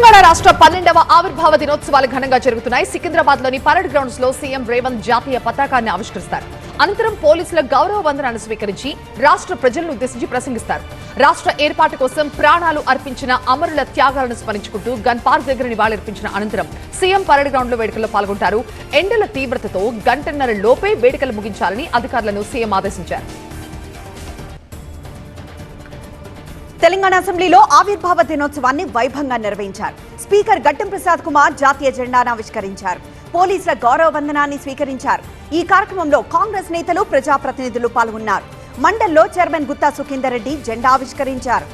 తెలంగాణ రాష్ట్ర 12వ ఆవిర్భావ దినోత్సవాలు ఘనంగా జరుగుతున్నాయి. సికింద్రాబాద్లోని పరేడ్ గ్రౌండ్స్ లో సీఎం రేవంత్ జాతీయ పతాకాన్ని ఆవిష్కరిస్తారు. అనంతరం పోలీసుల గౌరవ వందనాన్ని స్వీకరించి రాష్ట్ర ప్రజలను ఉద్దేశించి ప్రసంగిస్తారు. రాష్ట్ర ఏర్పాటు కోసం ప్రాణాలు అర్పించిన అమరుల త్యాగాలను స్మరించుకుంటూ గన్ పార్క్ దగ్గర నివాళులర్పించిన అనంతరం సీఎం పరేడ్ గ్రౌండ్ లో వేడుకల్లో పాల్గొంటారు. ఎండల తీవ్రతతో గంటన్నర లోపే వేడుకలు ముగించాలని అధికారులను సీఎం ఆదేశించారు. తెలంగాణ అసెంబ్లీలో ఆవిర్భావ దినోత్సవాన్ని వైభవంగా నిర్వహించారు. స్పీకర్ గట్టం ప్రసాద్ కుమార్ జాతీయ జెండాను ఆవిష్కరించారు. పోలీసుల గౌరవ వందనాన్ని స్వీకరించారు. ఈ కార్యక్రమంలో కాంగ్రెస్ నేతలు, ప్రజాప్రతినిధులు పాల్గొన్నారు. మండల్లో చైర్మన్ గుత్తా సుఖేందర్ రెడ్డి జెండా ఆవిష్కరించారు.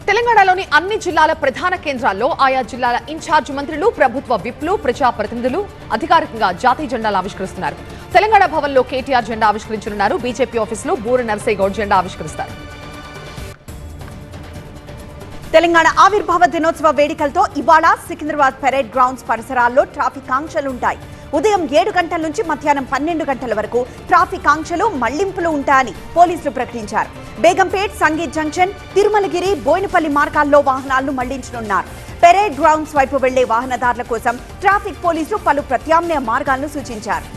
తెలంగాణలోని అన్ని జిల్లాల ప్రధాన కేంద్రాల్లో ఆయా జిల్లాల ఇన్ఛార్జ్ మంత్రులు, ప్రభుత్వ విప్లు, ప్రజాప్రతినిధులు అధికారికంగా జాతీయ జెండాలు ఆవిష్కరిస్తున్నారు. తెలంగాణ భవన్ లో కేటీఆర్ జెండా ఆవిష్కరించనున్నారు. బీజేపీ ఆఫీసులో బూర నర్సయ్య గౌడ్ జెండా ఆవిష్కరిస్తారు. తెలంగాణ ఆవిర్భావ దినోత్సవ వేడుకలతో ఇవాళ సికింద్రాబాద్ పరేడ్ గ్రౌండ్స్ పరిసరాల్లో ట్రాఫిక్ ఆంక్షలుంటాయి. ఉదయం 7 గంటల నుంచి మధ్యాహ్నం 12 గంటల వరకు ట్రాఫిక్ ఆంక్షలు, మళ్లింపులు ఉంటాయని పోలీసులు ప్రకటించారు. బేగంపేట్, సంగీత్ జంక్షన్, తిరుమలగిరి, బోయినపల్లి మార్గాల్లో వాహనాలను మళ్లించనున్నారు. పరేడ్ గ్రౌండ్స్ వైపు వెళ్లే వాహనదారుల కోసం ట్రాఫిక్ పోలీసులు పలు ప్రత్యామ్నాయ మార్గాలను సూచించారు.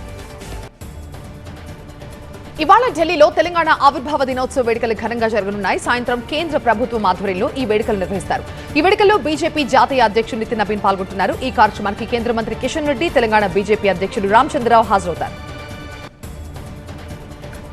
ఇవాళ ఢిల్లీలో తెలంగాణ ఆవిర్భావ దినోత్సవ వేడుకలు ఘనంగా జరగనున్నాయి. సాయంత్రం కేంద్ర ప్రభుత్వం ఆధ్వర్యంలో ఈ వేడుకలు నిర్వహిస్తారు. ఈ వేడుకల్లో బీజేపీ జాతీయ అధ్యక్షుడు నితిన్ నబీన్ పాల్గొంటున్నారు. ఈ కార్యక్రమానికి కేంద్ర మంత్రి కిషన్ రెడ్డి, తెలంగాణ బీజేపీ అధ్యక్షుడు రామచంద్రరావు హాజరవుతారు.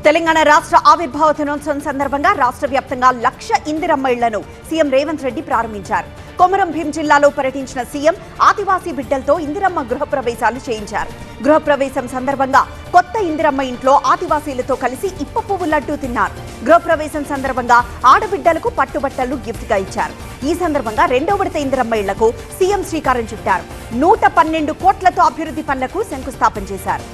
తెలంగాణ రాష్ట్ర ఆవిర్భావ దినోత్సవం సందర్భంగా రాష్ట్ర వ్యాప్తంగా 1,00,000 ఇందిరమ్మ ఇళ్లను సీఎం రేవంత్ రెడ్డి ప్రారంభించారు. కొమరం భీం జిల్లాలో పర్యటించిన సీఎం ఆదివాసీ బిడ్డలతో ఇందిరమ్మ గృహప్రవేశాలు చేయించారు. గృహప్రవేశం సందర్భంగా కొత్త ఇందిరమ్మ ఇంట్లో ఆదివాసీలతో కలిసి ఇప్ప పువ్వు లడ్డూ తిన్నారు. గృహప్రవేశం సందర్భంగా ఆడబిడ్డలకు పట్టుబట్టలు గిఫ్ట్ గా ఇచ్చారు. ఈ సందర్భంగా 2వ విడత ఇందిరమ్మ ఇళ్లకు సీఎం శ్రీకారం చుట్టారు. 112 కోట్లతో అభివృద్ధి పనులకు శంకుస్థాపన చేశారు.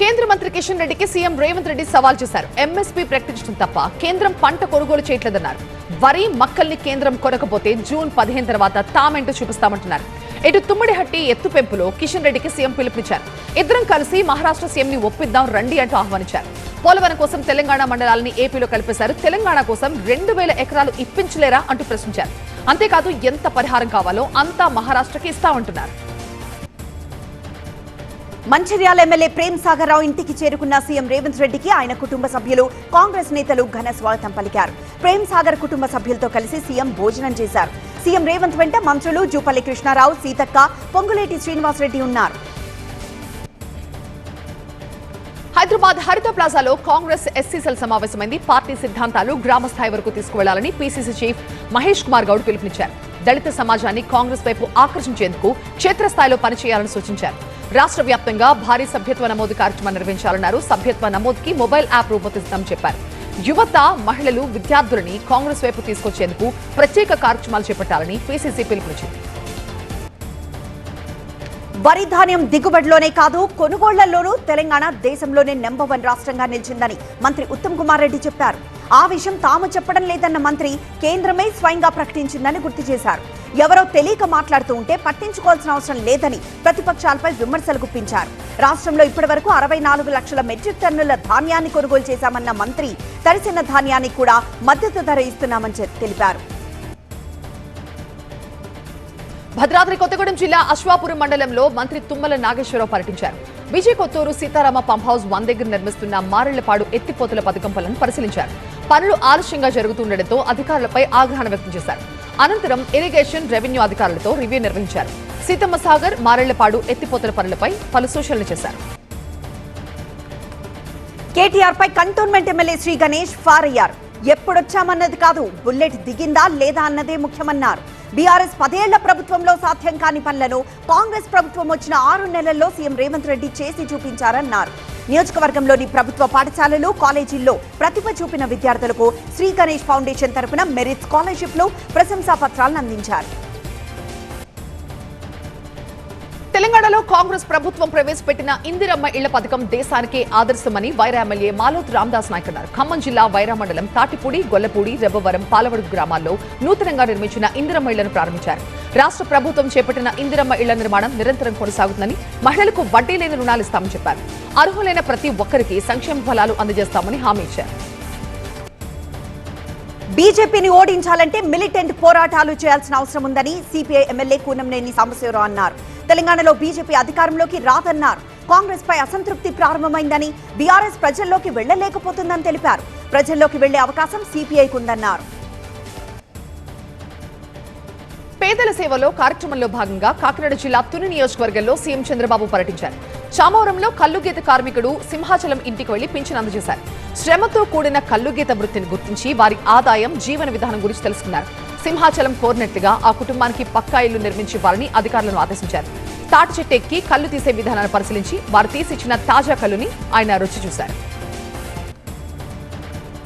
కేంద్ర మంత్రి కిషన్ రెడ్డికి సీఎం రేవంత్ రెడ్డి సవాల్ చేశారు. ఎంఎస్పీ ప్రకటించడం తప్ప కేంద్రం పంట కొనుగోలు చేయట్లేదన్నారు. వరి, మక్కల్ని కేంద్రం కొనకపోతే జూన్ 15 తర్వాత తామేంటో చూపిస్తామంటున్నారు. ఇటు తుమ్మిడిహట్టి ఎత్తు పెంపులో కిషన్ రెడ్డికి సీఎం పిలుపునిచ్చారు. ఇద్దరం కలిసి మహారాష్ట్ర సీఎంని ఒప్పిద్దాం రండి అంటూ ఆహ్వానించారు. పోలవరం కోసం తెలంగాణ మండలాలని ఏపీలో కలిపేశారు. తెలంగాణ కోసం 2,000 ఎకరాలు ఇప్పించలేరా అంటూ ప్రశ్నించారు. అంతేకాదు ఎంత పరిహారం కావాలో అంతా మహారాష్ట్రకి ఇస్తామంటున్నారు. మంచిర్యాల ఎమ్మెల్యే ప్రేమ్ సాగర్ రావు ఇంటికి చేరుకున్న సీఎం రేవంత్ రెడ్డికి ఆయన కుటుంబ సభ్యులు, కాంగ్రెస్ నేతలు ఘన స్వాగతం పలికారు. ప్రేమ్ సాగర్ కుటుంబ సభ్యులతో కలిసి సీఎం భోజనం చేశారు. సీఎం రేవంత్ వెంట మంత్రులు జూపల్లి కృష్ణారావు, సీతక్క, పొంగులేటి శ్రీనివాసరెడ్డి ఉన్నారు. హైదరాబాద్ హరిత ప్లాజాలో కాంగ్రెస్ ఎస్సీ సెల్ సమావేశమైంది. పార్టీ సిద్ధాంతాలు గ్రామ స్థాయి వరకు తీసుకువెళ్లాలని పీసీసీ చీఫ్ మహేష్ కుమార్ గౌడ్ పిలుపునిచ్చారు. దళిత సమాజాన్ని కాంగ్రెస్ వైపు ఆకర్షించేందుకు క్షేత్రస్థాయిలో పనిచేయాలని సూచించారు. రాష్ట్ర వ్యాప్తంగా భారీ సభ్యత్వ నమోదు కార్యక్రమం నిర్వహించాలన్నారు. సభ్యత్వ నమోదుకి మొబైల్ యాప్ రూపొందిస్తామని చెప్పారు. యువత, మహిళలు, విద్యార్థులని కాంగ్రెస్ వైపు తీసుకొచ్చేందుకు ప్రత్యేక కార్యక్రమాలు చేపట్టాలని పీసీసీ పిలుపునిచ్చింది. వరి ధాన్యం దిగుబడిలోనే కాదు, కొనుగోళ్లలోనూ తెలంగాణ దేశంలోనే నెంబర్ 1 రాష్ట్రంగా నిలిచిందని మంత్రి ఉత్తమ్ కుమార్ రెడ్డి చెప్పారు. ఆ విషయం తాము చెప్పడం లేదన్న మంత్రి కేంద్రమే స్వయంగా ప్రకటించిందని గుర్తు చేశారు. ఎవరో తెలియక మాట్లాడుతూ ఉంటే పట్టించుకోవాల్సిన అవసరం లేదని ప్రతిపక్షాలపై విమర్శలు గుప్పించారు. రాష్ట్రంలో ఇప్పటి వరకు 64 లక్షల మెట్రిక్ టన్నుల ధాన్యాన్ని కొనుగోలు చేశామన్న మంత్రి తడిసిన ధాన్యానికి కూడా మద్దతు ధర ఇస్తున్నామని తెలిపారు. భద్రాద్రి కొత్తగూడెం జిల్లా అశ్వాపురం మండలంలో మంత్రి తుమ్మల నాగేశ్వరరావు పర్యటించారు. విజయ కొత్తూరు సీతారామ పంప్ హౌస్ 1 దగ్గర నిర్మిస్తున్న మారెళ్లపాడు ఎత్తిపోతుల పథకం పనులను పరిశీలించారు. పనులు ఆలస్యంగా జరుగుతుండటంతో అధికారులపై ఆగ్రహం వ్యక్తం చేశారు. అనంతరం ఇరిగేషన్, రెవెన్యూ అధికారులతో రివ్యూ నిర్వహించారు. సీతమ్మ సాగర్, మారెళ్లపాడు ఎత్తిపోతుల పనులపై పలు సూచనలు చేశారు. కేటీఆర్ పై కంటోన్మెంట్ ఎమ్మెల్యే శ్రీ గణేష్ ఫార్ అయ్యారు. ఎప్పుడొచ్చామన్నది కాదు, బుల్లెట్ దిగిందా లేదా అన్నదే ముఖ్యమన్నారు. బీఆర్ఎస్ 10 ఏళ్ల ప్రభుత్వంలో సాధ్యం కాని పనులను కాంగ్రెస్ ప్రభుత్వం వచ్చిన 6 నెలల్లో సీఎం రేవంత్ రెడ్డి చేసి చూపించారన్నారు. నియోజకవర్గంలోని ప్రభుత్వ పాఠశాలలు, కాలేజీల్లో ప్రతిభ చూపిన విద్యార్థులకు శ్రీ గణేష్ ఫౌండేషన్ తరఫున మెరిట్ స్కాలర్షిప్లు, ప్రశంసా పత్రాలను అందించారు. తెలంగాణలో కాంగ్రెస్ ప్రభుత్వం ప్రవేశపెట్టిన ఇందిరమ్మ ఇళ్ల పథకం దేశానికే ఆదర్శమని వైరా ఎమ్మెల్యే మాలోత్ రామదాస్ నాయక్ అన్నారు. ఖమ్మం జిల్లా వైరా మండలం తాటిపూడి, గొల్లపూడి, రెబ్బవరం, పాలవడుగు గ్రామాల్లో నూతనంగా నిర్మించిన ఇందిరమ్మ ఇళ్లను ప్రారంభించారు. రాష్ట్ర ప్రభుత్వం చేపట్టిన ఇందిరమ్మ ఇళ్ల నిర్మాణం నిరంతరం కొనసాగుతుందని, మహిళలకు వడ్డీ లేని రుణాలు ఇస్తామని చెప్పారు. అర్హులైన ప్రతి ఒక్కరికి సంక్షేమ ఫలాలు అందజేస్తామని హామీ ఇచ్చారు. బీజేపీని ఓడించాలంటే మిలిటెంట్ పోరాటాలు చేయాల్సిన అవసరం ఉందని సిపిఐ ఎమ్మెల్యే కూనంనేని సాంబశివరావు అన్నారు. తెలంగాణలో బీజేపీ అధికారంలోకి రాదన్నారు. కాంగ్రెస్ పై అసంతృప్తి ప్రారంభమైందని, బీఆర్ఎస్ ప్రజల్లోకి వెళ్లలేకపోతుందని తెలిపారు. ప్రజల్లోకి వెళ్లే అవకాశం సిపిఐకి ఉందన్నారు. పేదల సేవలో కార్యక్రమంలో భాగంగా కాకినాడ జిల్లా తుని నియోజకవర్గంలో సీఎం చంద్రబాబు పర్యటించారు. చామవరంలో కల్లుగీత కార్మికుడు సింహాచలం ఇంటికి వెళ్లి పింఛన్ అందజేశారు. శ్రమతో కూడిన కల్లుగీత వృత్తిని గుర్తించి వారి ఆదాయం, జీవన విధానం గురించి తెలుసుకున్నారు. సింహాచలం కోరినట్లుగా ఆ కుటుంబానికి పక్కా ఇల్లు నిర్మించివ్వాలని అధికారులను ఆదేశించారు. తాటి చెట్టు ఎక్కి కల్లు తీసే విధానాన్ని పరిశీలించి వారు తీసిచ్చిన తాజా కల్లుని ఆయన రుచి చూశారు.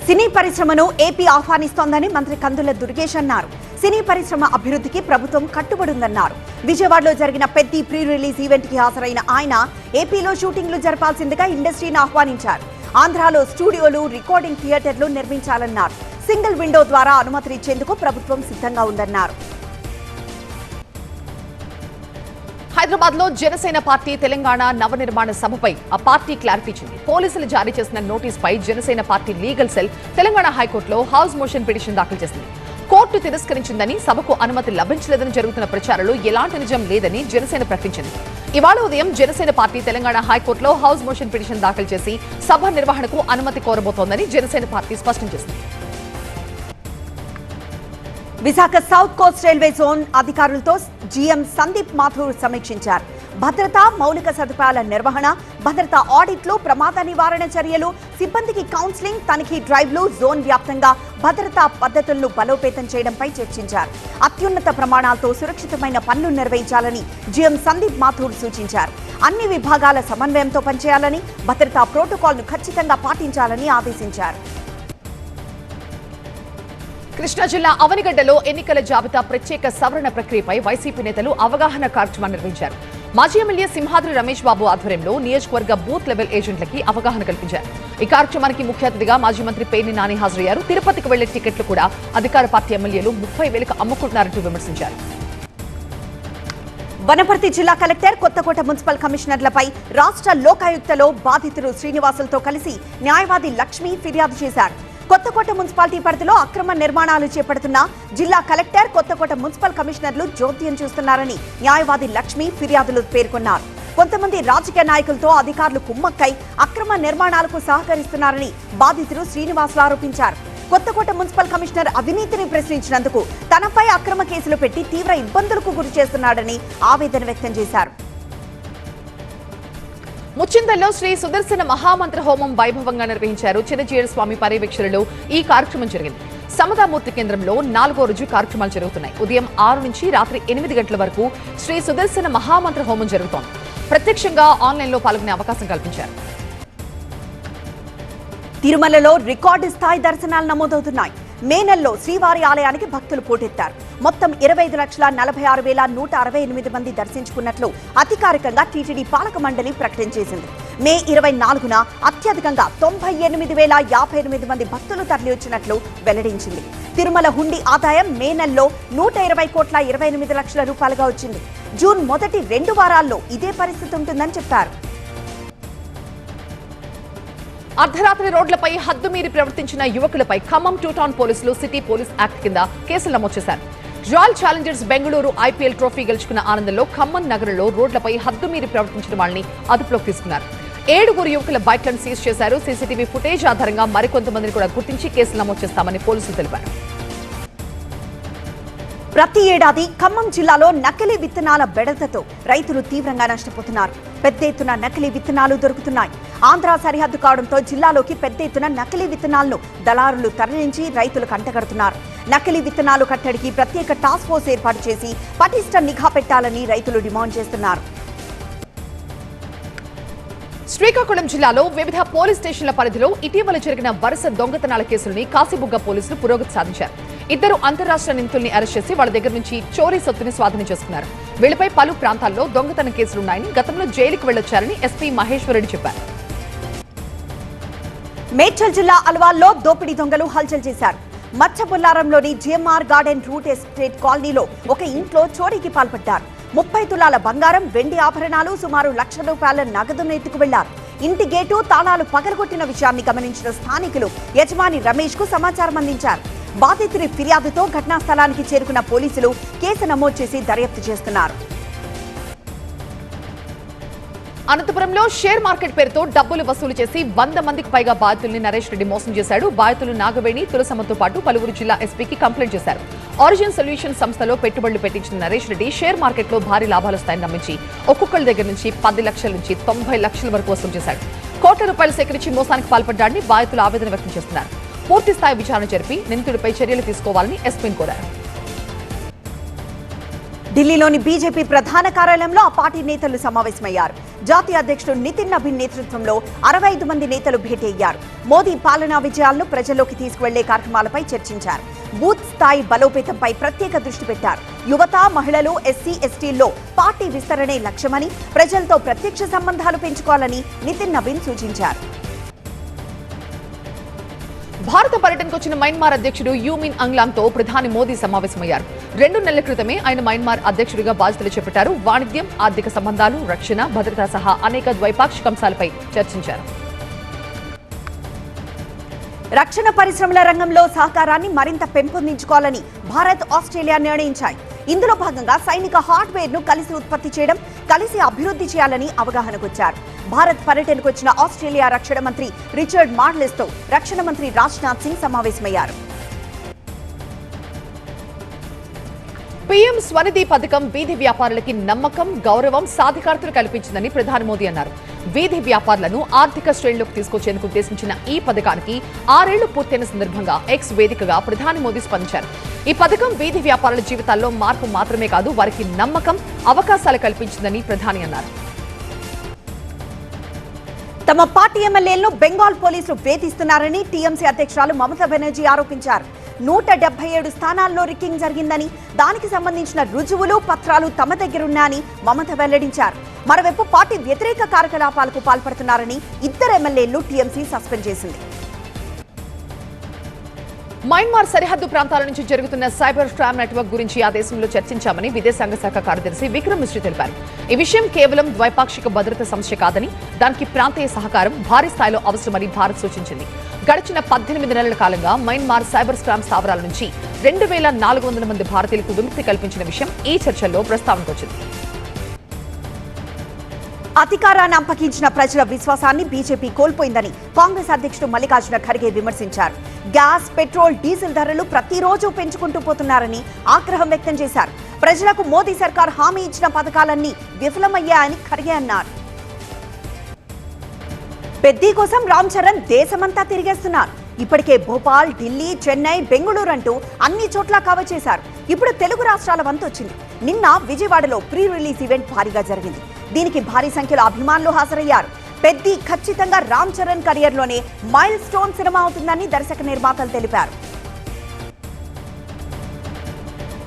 సినీ పరిశ్రమను ఏపీ ఆహ్వానిస్తోందని మంత్రి కందుల దుర్గేష్ అన్నారు. సినీ పరిశ్రమ అభివృద్ధికి ప్రభుత్వం కట్టుబడుందన్నారు. విజయవాడలో జరిగిన పెద్ద ప్రీ రిలీజ్ ఈవెంట్ కి హాజరైన ఆయన ఏపీలో షూటింగ్లు జరపాల్సిందిగా ఇండస్ట్రీని ఆహ్వానించారు. ఆంధ్రాలో స్టూడియోలు, రికార్డింగ్ థియేటర్లు నిర్మించాలన్నారు. సింగిల్ విండో ద్వారా అనుమతులిచ్చేందుకు ప్రభుత్వం సిద్ధంగా ఉందన్నారు. హైదరాబాద్ లో జనసేన పార్టీ తెలంగాణ నవనిర్మాణ సభపై ఆ పార్టీ క్లారిటీ ఇచ్చింది. పోలీసులు జారీ చేసిన నోటీస్ పై Janasena party legal cell Telangana హైకోర్టులో హౌస్ మోషన్ పిటిషన్ దాఖలు చేసింది. కోర్టు తిరస్కరించిందని, సభకు అనుమతి లభించలేదని జరుగుతున్న ప్రచారంలో ఎలాంటి నిజం లేదని జనసేన ప్రకటించింది. ఇవాళ ఉదయం జనసేన పార్టీ తెలంగాణ హైకోర్టులో హౌస్ మోషన్ పిటిషన్ దాఖలు చేసి సభ నిర్వహణకు అనుమతి కోరబోతోందని జనసేన పార్టీ స్పష్టం చేసింది. Visakha south Coast railway zone అధికారులతో జీఎం సందీప్ మాథూర్ సమీక్షించారు. భద్రత, మౌలిక సదుపాయాల నిర్వహణ, భద్రతా ఆడిట్లు, ప్రమాద నివారణ చర్యలు, సిబ్బందికి కౌన్సిలింగ్, తనిఖీ డ్రైవ్లు, జోన్ వ్యాప్తంగా భద్రతా పద్ధతులను బలోపేతం చేయడంపై చర్చించారు. అత్యున్నత ప్రమాణాలతో సురక్షితమైన పనులు నిర్వహించాలని జీఎం సందీప్ మాథూర్ సూచించారు. అన్ని విభాగాల సమన్వయంతో పనిచేయాలని, భద్రతా ప్రోటోకాల్ను ఖచ్చితంగా పాటించాలని ఆదేశించారు. కృష్ణా జిల్లా అవనిగడ్డలో ఎన్నికల జాబితా ప్రత్యేక సవరణ ప్రక్రియపై వైసీపీ నేతలు అవగాహన కార్యక్రమం నిర్వహించారు. మాజీ ఎమ్మెల్యే సింహాద్రి రమేష్ బాబు ఆధ్వర్యంలో నియోజకవర్గ బూత్ లెవెల్ ఏజెంట్లకి అవగాహన కల్పించారు. ఈ కార్యక్రమానికి ముఖ్య అతిథిగా మాజీ మంత్రి పేర్ని నాని హాజరయ్యారు. తిరుపతికి వెళ్లే టికెట్లు కూడా అధికార పార్టీ ఎమ్మెల్యేలు 30,000కు అమ్ముకుంటున్నారంటూ విమర్శించారు. వనపర్తి జిల్లా కలెక్టర్, కొత్తకోట మున్సిపల్ కమిషనర్లపై రాష్ట్ర లోకాయుక్తలో బాధితులు శ్రీనివాసులతో కలిసి న్యాయవాది లక్ష్మి ఫిర్యాదు చేశారు. కొత్తకోట మున్సిపాలిటీ పరిధిలో అక్రమ నిర్మాణాలు చేపడుతున్న జిల్లా కలెక్టర్, కొత్తకోట మున్సిపల్ కమిషనర్లు జోద్యం చూస్తున్నారని న్యాయవాది లక్ష్మి ఫిర్యాదులు పేర్కొన్నారు. కొంతమంది రాజకీయ నాయకులతో అధికారులు కుమ్మక్కై అక్రమ నిర్మాణాలకు సహకరిస్తున్నారని బాధితులు శ్రీనివాసులు ఆరోపించారు. కొత్తకోట మున్సిపల్ కమిషనర్ అవినీతిని ప్రశ్నించినందుకు తనపై అక్రమ కేసులు పెట్టి తీవ్ర ఇబ్బందులకు గురి చేస్తున్నాడని ఆవేదన వ్యక్తం చేశారు. ముచ్చిందల్లో శ్రీ సుదర్శన మహామంత్ర హోమం వైభవంగా నిర్వహించారు. చిన్నజీయర్ స్వామి పర్యవేక్షణలో ఈ కార్యక్రమం జరిగింది. సమతామూర్తి కేంద్రంలో 4వ రోజు కార్యక్రమాలు జరుగుతున్నాయి. ఉదయం 6 నుంచి రాత్రి 8 గంటల వరకు శ్రీ సుదర్శన మహామంత్ర హోమం జరుగుతోంది. ప్రత్యక్షంగా ఆన్లైన్లో పాల్గొనే అవకాశం కల్పించారు. తిరుమలలో రికార్డు స్థాయి దర్శనాలు నమోదవుతున్నాయి. మే నెలలో శ్రీవారి ఆలయానికి భక్తులు పోటెత్తారు. మొత్తం 25,46,168 మంది దర్శించుకున్నట్లు అధికారికంగా టీటీడీ పాలక మండలి ప్రకటన చేసింది. మే 24న అత్యధికంగా 98,058 మంది భక్తులు తరలివచ్చినట్లు వెల్లడించింది. తిరుమల హుండీ ఆదాయం మే నెలలో 120,28 లక్షల రూపాయలుగా వచ్చింది. జూన్ మొదటి 2 వారాల్లో ఇదే పరిస్థితి ఉంటుందని చెప్పారు. అర్ధరాత్రి రోడ్లపై హద్దుమీరి ప్రవర్తించిన యువకులపై ఖమ్మం 2 టౌన్ పోలీసులు సిటీ పోలీస్ యాక్ట్ కింద కేసులు నమోదు చేశారు. Royal Challengers Bengaluru IPL trophy గెలుచుకున్న ఆనందంలో ఖమ్మం నగరంలో రోడ్లపై హద్దుమీరి ప్రవర్తించిన వాళ్ళని అదుపులోకి తీసుకున్నారు. 7 యువకుల బైక్లను సీజ్ చేశారు. సీసీటీవీ ఫుటేజ్ ఆధారంగా మరికొంతమందిని కూడా గుర్తించి కేసులు నమోదు చేస్తామని పోలీసులు తెలిపారు. ప్రతి ఏడాది ఖమ్మం జిల్లాలో నకిలీ విత్తనాల బెడదతో రైతులు తీవ్రంగా నష్టపోతున్నారు. పెద్ద ఎత్తున నకిలీ విత్తనాలు దొరుకుతున్నాయి. ఆంధ్ర సరిహద్దు కావడంతో జిల్లాలోకి పెద్ద ఎత్తున నకిలీ విత్తనాలను దళారులు తరలించి రైతులకు అంటగడుతున్నారు. నకిలీ విత్తనాలు కట్టడికి ప్రత్యేక టాస్క్ ఫోర్స్ ఏర్పాటు చేసి పటిష్ట నిఘా పెట్టాలని రైతులు డిమాండ్ చేస్తున్నారు. శ్రీకాకుళం జిల్లాలో వివిధ పోలీస్ స్టేషన్ల పరిధిలో ఇటీవల జరిగిన వరుస దొంగతనాల కేసులని కాశీబుగ్గ పోలీసులు పురోగతి సాధించారు. 2 అంతర్రాష్ట్ర నిందితుల్ని అరెస్ట్ చేసి వాళ్ళ దగ్గర నుంచి చోరీ సొత్తుని స్వాధీనం చేసుకున్నారు. వీళ్లపై పలు ప్రాంతాల్లో దొంగతన కేసులున్నాయని, గతంలో జైలుకు వెళ్లొచ్చారని ఎస్పీ మహేశ్వరరెడ్డి చెప్పారు. మేడ్చల్ జిల్లా అల్వాల్లో దోపిడీ దొంగలు హల్చల్ చేశారు. మచ్చబుల్లారంలోని జిఎంఆర్ గార్డెన్ రూట్ ఎస్టేట్ కాలనీలో ఒక ఇంట్లో చోరీకి పాల్పడ్డారు. 30 తులాల బంగారం, వెండి ఆభరణాలు, సుమారు ₹1,00,000 నగదును ఎత్తుకు వెళ్లారు. ఇంటి గేటు తాళాలు పగలగొట్టిన విషయాన్ని గమనించిన స్థానికులు యజమాని రమేష్ కు సమాచారం అందించారు. బాధితుడి ఫిర్యాదుతో ఘటనా స్థలానికి చేరుకున్న పోలీసులు కేసు నమోదు చేసి దర్యాప్తు చేస్తున్నారు. అనంతపురంలో షేర్ మార్కెట్ పేరుతో డబ్బులు వసూలు చేసి 100 మందికి పైగా బాధితుల్ని నరేష్ రెడ్డి మోసం చేశాడు. బాధితులు నాగవేణి, తులసమ్మతో పాటు పలువురు జిల్లా ఎస్పీకి కంప్లైంట్ చేశారు. ఆరిజిన్ సొల్యూషన్ సంస్థలో పెట్టుబడులు పెట్టించిన నరేష్ రెడ్డి షేర్ మార్కెట్లో భారీ లాభాలు వస్తాయని నమ్మించి ఒక్కొక్కరి దగ్గర నుంచి 10 లక్షల నుంచి 90 లక్షల వరకు వసూలు చేశాడు. కోట్ల రూపాయలు సేకరించి మోసానికి పాల్పడ్డాడని బాధితులు ఆవేదన వ్యక్తం చేస్తున్నారు. పూర్తి స్థాయి విచారణ జరిపి నిందితుడిపై చర్యలు తీసుకోవాలని ఎస్పీని కోరారు. ఢిల్లీలోని బీజేపీ ప్రధాన కార్యాలయంలో ఆ పార్టీ నేతలు సమావేశమయ్యారు. జాతీయ అధ్యక్షుడు నితిన్ నబీన్ నేతృత్వంలో 65 మంది నేతలు భేటీ అయ్యారు. మోదీ పాలనా విజయాలను ప్రజల్లోకి తీసుకువెళ్లే కార్యక్రమాలపై చర్చించారు. బూత్ స్థాయి బలోపేతంపై ప్రత్యేక దృష్టి పెట్టారు. యువత, మహిళలు, ఎస్సీ, ఎస్టీల్లో పార్టీ విస్తరణే లక్ష్యమని, ప్రజలతో ప్రత్యక్ష సంబంధాలు పెంచుకోవాలని నితిన్ నబీన్ సూచించారు. భారత పర్యటనకు వచ్చిన మయన్మార్ అధ్యక్షుడు యూమిన్ అంగ్లాంగ్తో ప్రధాని మోదీ సమావేశమయ్యారు. 2 నెలల క్రితమే ఆయన మయన్మార్ అధ్యక్షుడిగా బాధ్యతలు చేపట్టారు. వాణిజ్యం, ఆర్థిక సంబంధాలు, రక్షణ, భద్రత సహా అనేక ద్వైపాక్షిక అంశాలపై చర్చించారు. రక్షణ పరిశ్రమల రంగంలో సహకారాన్ని మరింత పెంపొందించుకోవాలని భారత్, ఆస్ట్రేలియా నిర్ణయించాయి. ఇందులో భాగంగా సైనిక హార్డ్వేర్ ను కలిసి ఉత్పత్తి చేయడం, కలిసి అభివృద్ధి చేయాలని అవగాహనకొచ్చారు. భారత్ పర్యటనకు వచ్చిన ఆస్ట్రేలియా రక్షణ మంత్రి రిచర్డ్ మార్లెస్ తో రక్షణ మంత్రి రాజ్నాథ్ సింగ్ సమావేశమయ్యారు. పీఎం స్వనిధి పథకం వీధి వ్యాపారులకి నమ్మకం, గౌరవం, సాధికారతలు కల్పించిందని ప్రధాని మోదీ అన్నారు. వీధి వ్యాపారులను ఆర్థిక శ్రేణిలోకి తీసుకొచ్చేందుకు ఉద్దేశించిన ఈ పథకానికి 6 ఏళ్లు పూర్తయిన సందర్భంగా ఎక్స్ వేదికగా ప్రధాని మోదీ స్పందించారు. ఈ పథకం వీధి వ్యాపారుల జీవితాల్లో మార్పు మాత్రమే కాదు, వారికి నమ్మకం, అవకాశాలు కల్పించిందని ప్రధాని అన్నారు. తమ పార్టీ ఎమ్మెల్యేలను బెంగాల్ పోలీసులు వేధిస్తున్నారని టీఎంసీ అధ్యక్షురాలు మమతా బెనర్జీ ఆరోపించారు. 177 స్థానాల్లో రిగ్గింగ్ జరిగిందని, దానికి సంబంధించిన రుజువులు, పత్రాలు తమ దగ్గరున్నాయని మమత వెల్లడించారు. మరోవైపు పార్టీ వ్యతిరేక కార్యకలాపాలకు పాల్పడుతున్నారని 2 ఎమ్మెల్యేలను టీఎంసీ సస్పెండ్ చేసింది. మయన్మార్ సరిహద్దు ప్రాంతాల నుంచి జరుగుతున్న సైబర్ క్రైమ్ నెట్వర్క్ గురించి ఆ దేశంలో చర్చించామని విదేశాంగ శాఖ కార్యదర్శి విక్రమ్ మిశ్రీ తెలిపారు. ఈ విషయం కేవలం ద్వైపాక్షిక భద్రత సమస్య కాదని, దానికి ప్రాంతీయ సహకారం భారీ స్థాయిలో అవసరమని భారత్ సూచించింది. గడిచిన 18 నెలల కాలంగా మయన్మార్ సైబర్ క్రైమ్ స్థావరాల నుంచి 2400 మంది భారతీయులకు విముక్తి కల్పించిన విషయం ఈ చర్చల్లో ప్రస్తావనకు వచ్చింది. అధికారాన్ని అప్పగించిన ప్రజల విశ్వాసాన్ని బీజేపీ కోల్పోయిందని కాంగ్రెస్ అధ్యక్షుడు మల్లికార్జున ఖర్గే విమర్శించారు. గ్యాస్, పెట్రోల్, డీజిల్ ధరలు ప్రతిరోజు పెంచుకుంటూ పోతున్నారని ఆగ్రహం వ్యక్తం చేశారు. ప్రజలకు మోదీ సర్కార్ హామీ ఇచ్చిన పథకాలన్నీ విఫలమయ్యాయని ఖర్గే అన్నారు. పెద్దీ కోసం రామ్ చరణ్ దేశమంతా తిరిగేస్తున్నారు. ఇప్పటికే భోపాల్, ఢిల్లీ, చెన్నై, బెంగళూరు అంటూ అన్ని చోట్ల కవర్ చేశారు. ఇప్పుడు తెలుగు రాష్ట్రాల వంతు వచ్చింది. నిన్న విజయవాడలో ప్రీ రిలీజ్ ఈవెంట్ భారీగా జరిగింది. దీనికి భారీ సంఖ్యలో అభిమానులు హాజరయ్యారు. పెద్దీ ఖచ్చితంగా రామ్ చరణ్ కెరియర్ లోనే మైల్ స్టోన్ సినిమా అవుతుందని దర్శక నిర్మాతలు తెలిపారు.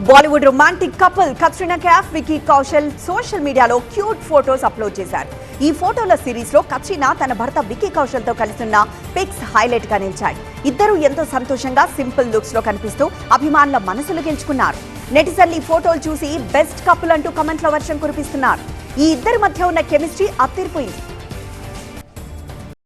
Bollywood romantic couple Katrina Kaif, Vicky Kaushal social మీడియాలో క్యూట్ ఫోటోస్ అప్లోడ్ చేశారు. ఈ ఫోటోల సిరీస్ లో కత్రినా తన భర్త విక్కీ కౌశల్ తో కలిసిన పిక్స్ హైలైట్ గా నిలిచాయి. ఇద్దరు ఎంతో సంతోషంగా సింపుల్ లుక్స్ లో కనిపిస్తూ అభిమానుల మనసులు గెలుచుకున్నారు. నెటిజన్లు ఈ ఫోటోలు చూసి బెస్ట్ కపుల్ అంటూ కమెంట్ల వర్షం కురిపిస్తున్నారు. ఈ ఇద్దరి మధ్య ఉన్న కెమిస్ట్రీ అత్తిరిపోయింది.